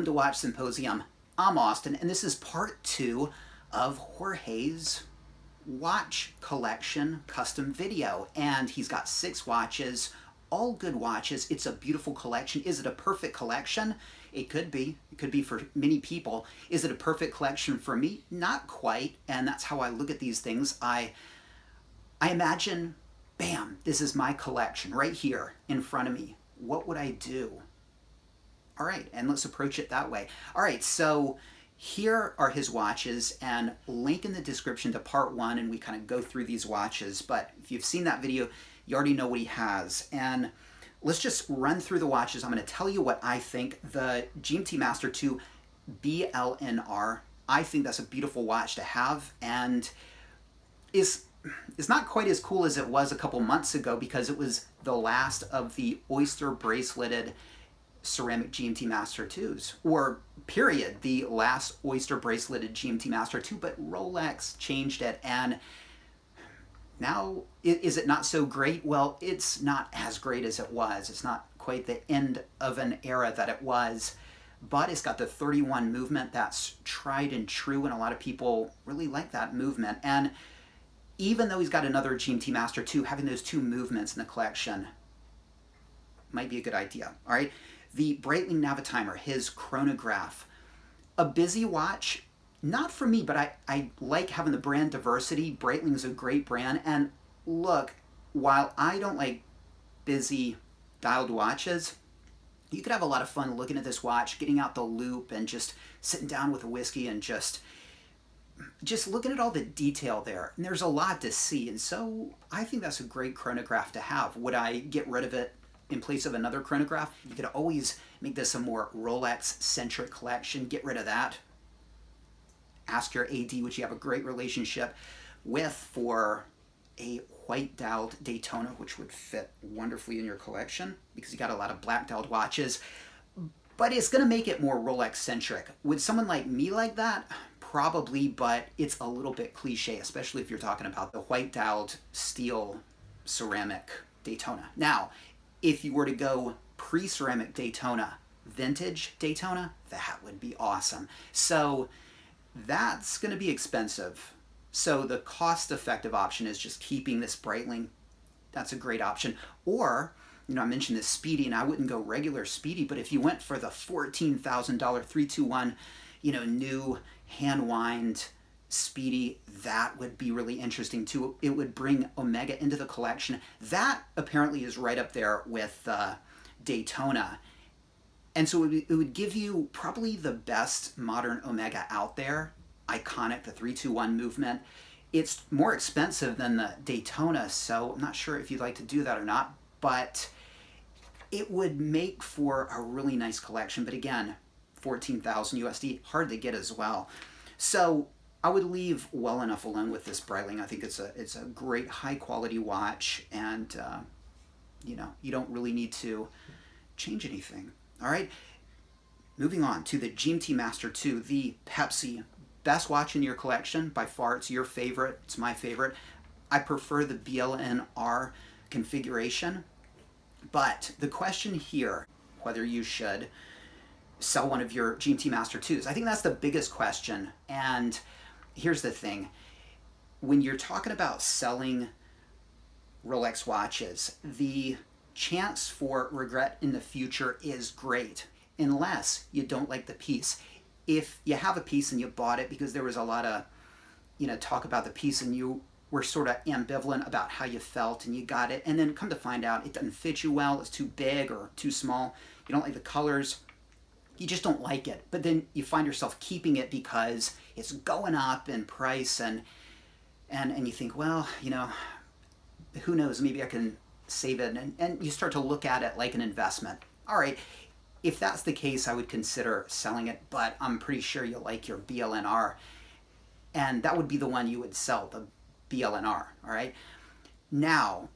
Welcome to Watch Symposium. I'm Austin, and this is part 2 of Jorge's watch collection custom video. And he's got 6 watches, all good watches. It's a beautiful collection. Is it a perfect collection? It could be. It could be for many people. Is it a perfect collection for me? Not quite, and that's how I look at these things. I imagine, bam, this is my collection right here in front of me. What would I do? All right, and let's approach it that way. All right, so here are his watches, and link in the description to part 1, and we kind of go through these watches. But if you've seen that video, you already know what he has. And let's just run through the watches. I'm going to tell you what I think. The GMT Master II BLNR, I think that's a beautiful watch to have, and is not quite as cool as it was a couple months ago because it was the last of the oyster braceleted ceramic GMT Master IIs, or period, the last oyster braceleted GMT Master II, but Rolex changed it, and now, is it not so great? Well, it's not as great as it was. It's not quite the end of an era that it was, but it's got the 31 movement that's tried and true, and a lot of people really like that movement. And even though he's got another GMT Master II, having those 2 movements in the collection might be a good idea. All right, the Breitling Navitimer, his chronograph, a busy watch. Not for me, but I like having the brand diversity. Breitling's a great brand. And look, while I don't like busy dialed watches, you could have a lot of fun looking at this watch, getting out the loop and just sitting down with a whiskey and just looking at all the detail there. And there's a lot to see. And so I think that's a great chronograph to have. Would I get rid of it in place of another chronograph? You could always make this a more Rolex-centric collection. Get rid of that. Ask your AD, which you have a great relationship with, for a white dialed Daytona, which would fit wonderfully in your collection because you got a lot of black dialed watches. But it's going to make it more Rolex centric. Would someone like me like that? Probably, but it's a little bit cliche, especially if you're talking about the white dialed steel ceramic Daytona. Now, if you were to go pre-ceramic Daytona, vintage Daytona, that would be awesome. So that's going to be expensive. So the cost-effective option is just keeping this Breitling. That's a great option. Or, I mentioned this Speedy, and I wouldn't go regular Speedy, but if you went for the $14,000 321, new hand-wind Speedy, that would be really interesting too. It would bring Omega into the collection. That apparently is right up there with Daytona. And so it would give you probably the best modern Omega out there. Iconic, the 321 movement. It's more expensive than the Daytona, so I'm not sure if you'd like to do that or not, but it would make for a really nice collection. But again, 14,000 USD, hard to get as well. So I would leave well enough alone with this Breitling. I think it's a great high quality watch, and you don't really need to change anything. All right, moving on to the GMT Master II, the Pepsi. Best watch in your collection, by far. It's your favorite, it's my favorite. I prefer the BLNR configuration, but the question here, whether you should sell one of your GMT Master IIs, I think that's the biggest question. And here's the thing, when you're talking about selling Rolex watches, the chance for regret in the future is great, unless you don't like the piece. If you have a piece and you bought it because there was a lot of, talk about the piece and you were sort of ambivalent about how you felt and you got it, and then come to find out it doesn't fit you well, it's too big or too small, you don't like the colors, you just don't like it, but then you find yourself keeping it because it's going up in price, and you think, well, who knows, maybe I can save it, and you start to look at it like an investment. All right, if that's the case, I would consider selling it, but I'm pretty sure you like your BLNR, and that would be the one you would sell, the BLNR, all right? Now,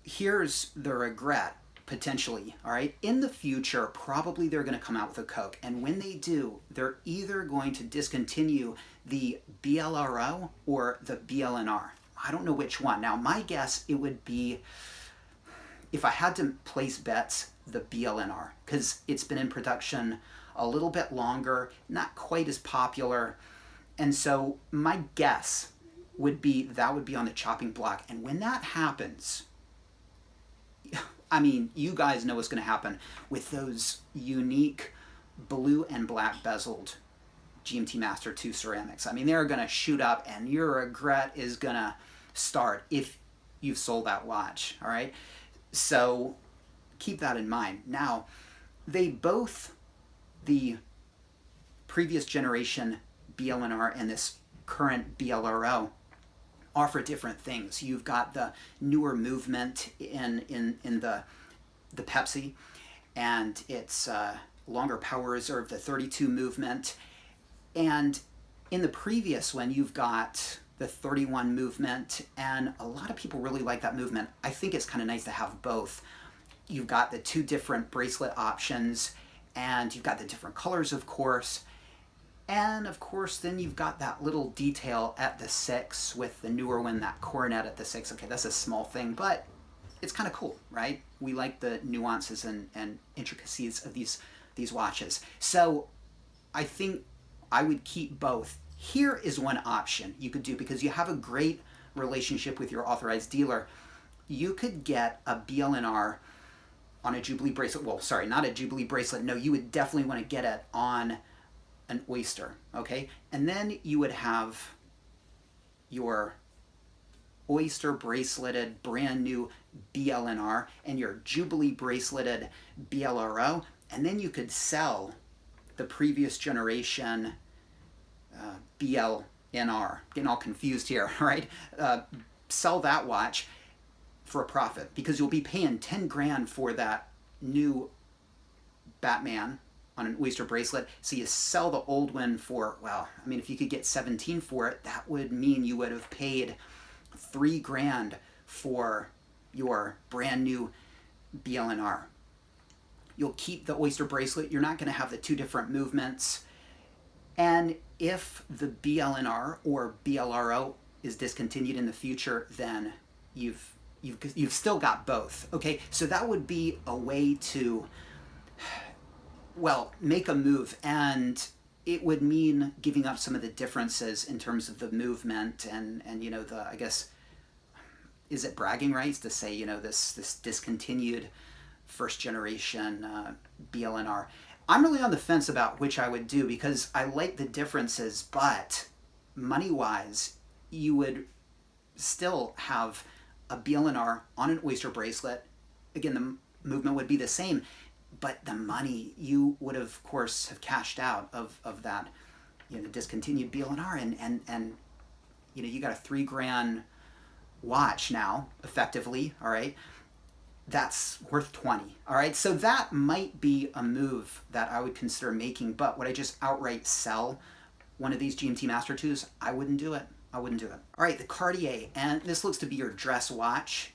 here's the regret, potentially, all right? In the future, probably they're going to come out with a Coke, and when they do, they're either going to discontinue the BLRO or the BLNR. I don't know which one. Now, my guess, it would be, if I had to place bets, the BLNR, because it's been in production a little bit longer, not quite as popular. And so my guess would be that would be on the chopping block. And when that happens, I mean, you guys know what's going to happen with those unique blue and black bezeled GMT Master II ceramics. I mean, they're going to shoot up and your regret is going to start if you've sold that watch, all right? So keep that in mind. Now, they both, the previous generation BLNR and this current BLRO, offer different things. You've got the newer movement in the Pepsi, and it's longer power reserve, the 32 movement. And in the previous one, you've got the 31 movement, and a lot of people really like that movement. I think it's kind of nice to have both. You've got the two different bracelet options, and you've got the different colors, of course. And of course, then you've got that little detail at the 6 with the newer one, that coronet at the 6. Okay, that's a small thing, but it's kind of cool, right? We like the nuances and intricacies of these watches. So I think I would keep both. Here is one option you could do because you have a great relationship with your authorized dealer. You could get a BLNR on a Jubilee bracelet. Well, sorry, not a Jubilee bracelet. No, you would definitely want to get it on an Oyster, okay? And then you would have your Oyster braceleted brand new BLNR and your Jubilee braceleted BLRO, and then you could sell the previous generation BLNR. Getting all confused here, right? Sell that watch for a profit because you'll be paying 10 grand for that new Batman on an Oyster bracelet. So you sell the old one for, well, I mean, if you could get 17 for it, that would mean you would have paid 3 grand for your brand new BLNR. You'll keep the Oyster bracelet. You're not going to have the two different movements. And if the BLNR or BLRO is discontinued in the future, then you've still got both. Okay, so that would be a way to, well, make a move, and it would mean giving up some of the differences in terms of the movement and you know, the, I guess, is it bragging rights to say, you know, this discontinued first generation BLNR. I'm really on the fence about which I would do because I like the differences, but money-wise, you would still have a BLNR on an Oyster bracelet. Again, the movement would be the same, but the money you would of course have cashed out of that, you know, discontinued BLNR, and you know, you got a 3 grand watch now effectively, all right? That's worth 20, all right? So that might be a move that I would consider making, but would I just outright sell one of these GMT Master IIs? I wouldn't do it. I wouldn't do it. All right, the Cartier, and this looks to be your dress watch.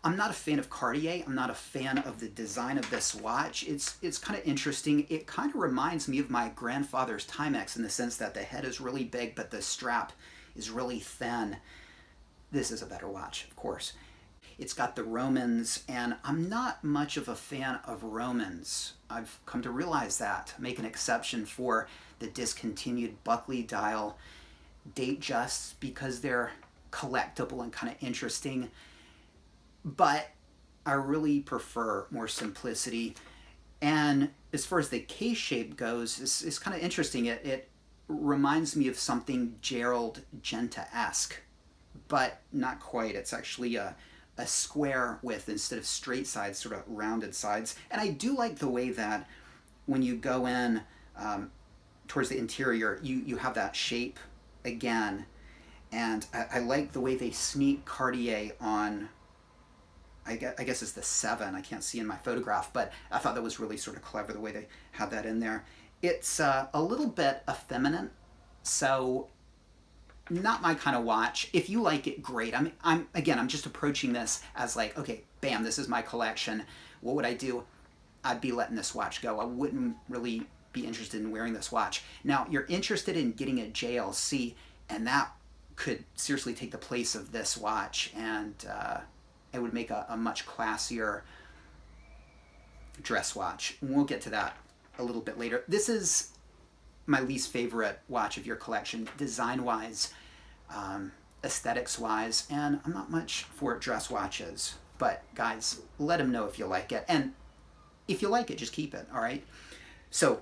I'm not a fan of Cartier. I'm not a fan of the design of this watch. It's kind of interesting. It kind of reminds me of my grandfather's Timex in the sense that the head is really big, but the strap is really thin. This is a better watch, of course. It's got the Romans, and I'm not much of a fan of Romans. I've come to realize that. Make an exception for the discontinued Buckley Dial date justs because they're collectible and kind of interesting. But I really prefer more simplicity. And as far as the case shape goes, it's kind of interesting. It reminds me of something Gerald Genta-esque, but not quite. It's actually a square with, instead of straight sides, sort of rounded sides. And I do like the way that when you go in towards the interior, you have that shape again. And I like the way they sneak Cartier on, I guess it's the 7. I can't see in my photograph, but I thought that was really sort of clever the way they had that in there. It's a little bit effeminate, so not my kind of watch. If you like it, great. I'm just approaching this as like, okay, bam, this is my collection. What would I do? I'd be letting this watch go. I wouldn't really be interested in wearing this watch. Now, you're interested in getting a JLC, and that could seriously take the place of this watch, and it would make a much classier dress watch. We'll get to that a little bit later. This is my least favorite watch of your collection, design-wise, aesthetics-wise, and I'm not much for dress watches. But guys, let him know if you like it. And if you like it, just keep it, all right? So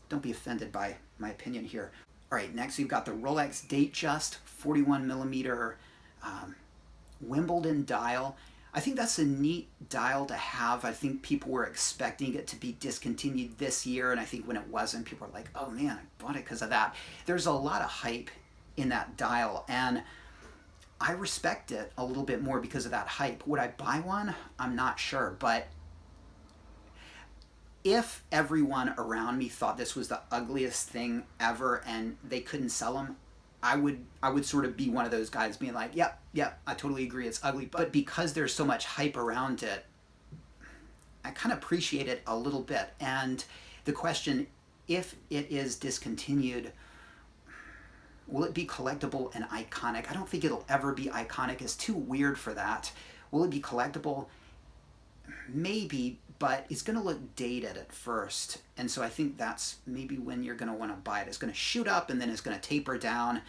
don't be offended by my opinion here. All right, next we've got the Rolex Datejust 41 millimeter Wimbledon dial. I think that's a neat dial to have. I think people were expecting it to be discontinued this year, and I think when it wasn't, people were like, oh man, I bought it because of that. There's a lot of hype in that dial, and I respect it a little bit more because of that hype. Would I buy one? I'm not sure, but if everyone around me thought this was the ugliest thing ever and they couldn't sell them, I would sort of be one of those guys being like, yep, I totally agree, it's ugly. But because there's so much hype around it, I kind of appreciate it a little bit. And the question, if it is discontinued, will it be collectible and iconic? I don't think it'll ever be iconic. It's too weird for that. Will it be collectible? Maybe, but it's going to look dated at first. And so I think that's maybe when you're going to want to buy it. It's going to shoot up and then it's going to taper down.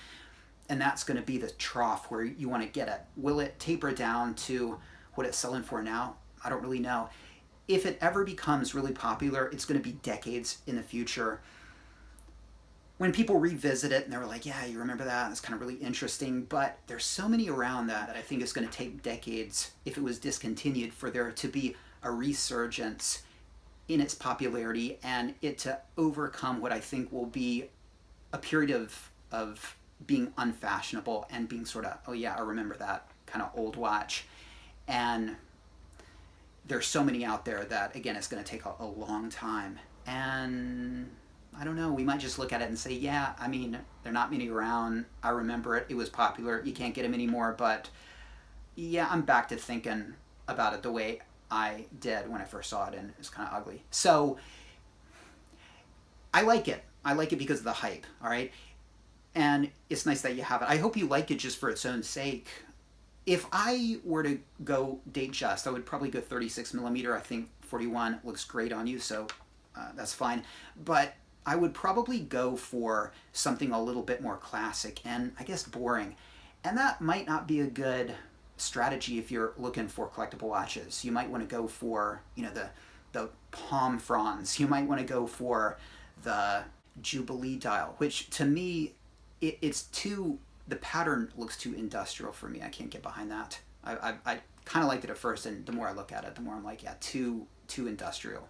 And that's going to be the trough where you want to get it. Will it taper down to what it's selling for now? I don't really know. If it ever becomes really popular, it's going to be decades in the future. When people revisit it and they're like, yeah, you remember that? It's kind of really interesting. But there's so many around that I think it's going to take decades, if it was discontinued, for there to be a resurgence in its popularity and it to overcome what I think will be a period of being unfashionable and being sort of, oh yeah, I remember that kind of old watch. And there's so many out there that, again, it's going to take a long time. And I don't know, we might just look at it and say, yeah, I mean, there are not many around. I remember it. It was popular. You can't get them anymore. But yeah, I'm back to thinking about it the way I did when I first saw it, and it's kind of ugly. So I like it. I like it because of the hype, all right? And it's nice that you have it. I hope you like it just for its own sake. If I were to go Datejust, I would probably go 36 millimeter. I think 41 looks great on you, so that's fine. But I would probably go for something a little bit more classic and I guess boring. And that might not be a good strategy if you're looking for collectible watches. You might want to go for, you know, the palm fronds. You might want to go for the Jubilee Dial, which to me, it's too, the pattern looks too industrial for me. I can't get behind that. I kind of liked it at first, and the more I look at it, the more I'm like, yeah, too industrial.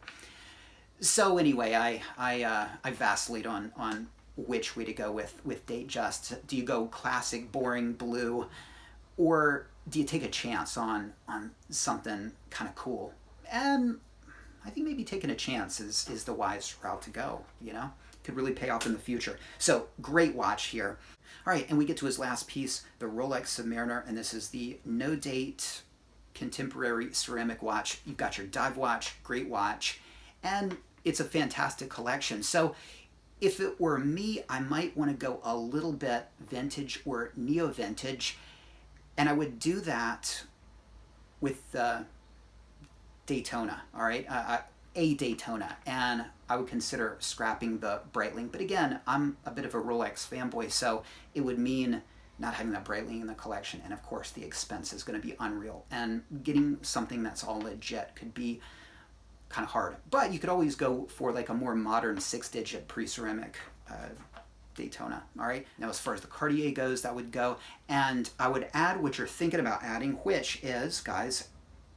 So anyway, I vacillate on which way to go with Datejust. Do you go classic, boring blue, or do you take a chance on something kind of cool? And I think maybe taking a chance is the wise route to go, you know? Could really pay off in the future. So, great watch here. All right, and we get to his last piece, the Rolex Submariner, and this is the no-date contemporary ceramic watch. You've got your dive watch, great watch, and it's a fantastic collection. So, if it were me, I might want to go a little bit vintage or neo-vintage, and I would do that with the Daytona, all right? A Daytona, and I would consider scrapping the Breitling. But again, I'm a bit of a Rolex fanboy, so it would mean not having that Breitling in the collection, and of course the expense is going to be unreal. And getting something that's all legit could be kind of hard. But you could always go for like a more modern 6-digit pre-ceramic Daytona, all right? Now as far as the Cartier goes, that would go. And I would add what you're thinking about adding, which is, guys,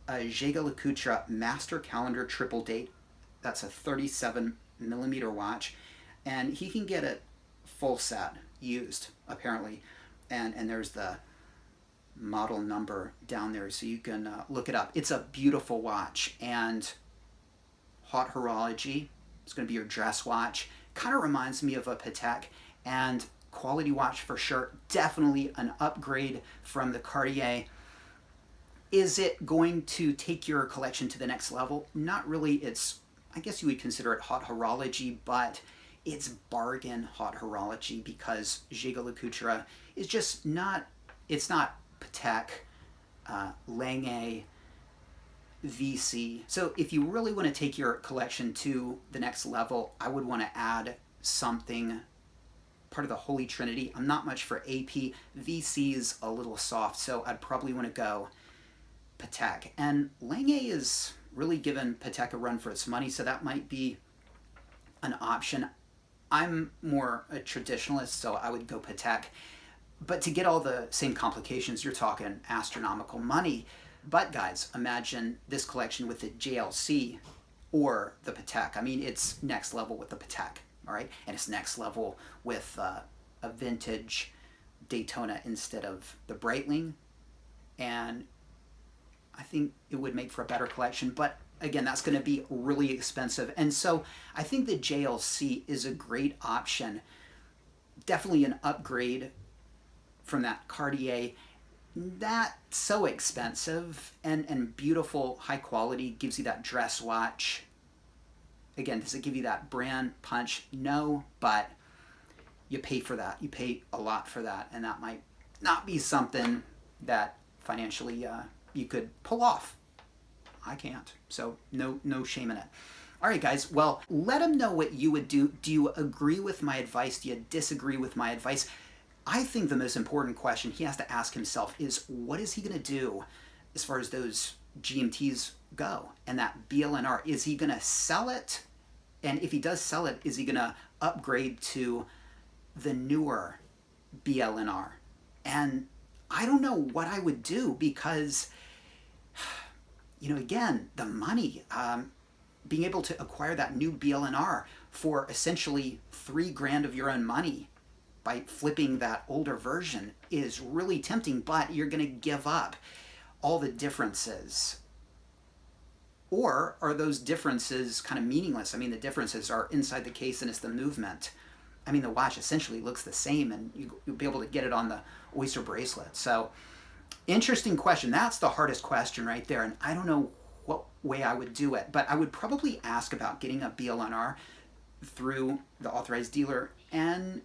a Jaeger-LeCoultre Master Calendar Triple Date. That's a 37 millimeter watch, and he can get it full set used apparently, and there's the model number down there so you can look it up. It's a beautiful watch, and hot horology. It's going to be your dress watch. Kind of reminds me of a Patek, and quality watch for sure. Definitely an upgrade from the Cartier. Is it going to take your collection to the next level? Not really. It's, I guess you would consider it hot horology, but it's bargain hot horology because Jaeger-LeCoultre is just not, it's not Patek, Lange, VC. So if you really want to take your collection to the next level, I would want to add something, part of the Holy Trinity. I'm not much for AP. VC is a little soft, so I'd probably want to go Patek. And Lange is really given Patek a run for its money, so that might be an option. I'm more a traditionalist, so I would go Patek. But to get all the same complications, you're talking astronomical money. But guys, imagine this collection with the JLC or the Patek. I mean, it's next level with the Patek, all right? And it's next level with a vintage Daytona instead of the Breitling. And I think it would make for a better collection. But again, that's going to be really expensive. And so I think the JLC is a great option. Definitely an upgrade from that Cartier. Not so expensive and beautiful, high quality, gives you that dress watch. Again, does it give you that brand punch? No, but you pay for that. You pay a lot for that, and that might not be something that financially you could pull off. I can't, so no shame in it. All right, guys, well, let them know what you would do. Do you agree with my advice? Do you disagree with my advice? I think the most important question he has to ask himself is, what is he going to do as far as those GMTs go and that BLNR? Is he going to sell it? And if he does sell it, is he going to upgrade to the newer BLNR? And I don't know what I would do because, you know, again, the money, being able to acquire that new BLNR for essentially $3,000 of your own money by flipping that older version is really tempting, but you're going to give up all the differences. Or are those differences kind of meaningless? I mean, the differences are inside the case and it's the movement. I mean, the watch essentially looks the same, and you'll be able to get it on the Oyster bracelet. So, interesting question. That's the hardest question right there, and I don't know what way I would do it, but I would probably ask about getting a BLNR through the authorized dealer, and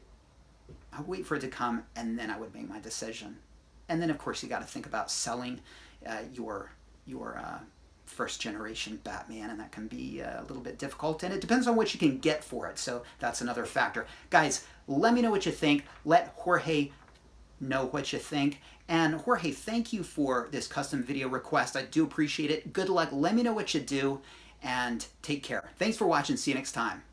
I'll wait for it to come, and then I would make my decision. And then, of course, you got to think about selling your first generation Batman, and that can be a little bit difficult, and it depends on what you can get for it. So that's another factor. Guys, let me know what you think. Let Jorge know what you think. And Jorge, thank you for this custom video request. I do appreciate it. Good luck. Let me know what you do, and take care. Thanks for watching. See you next time.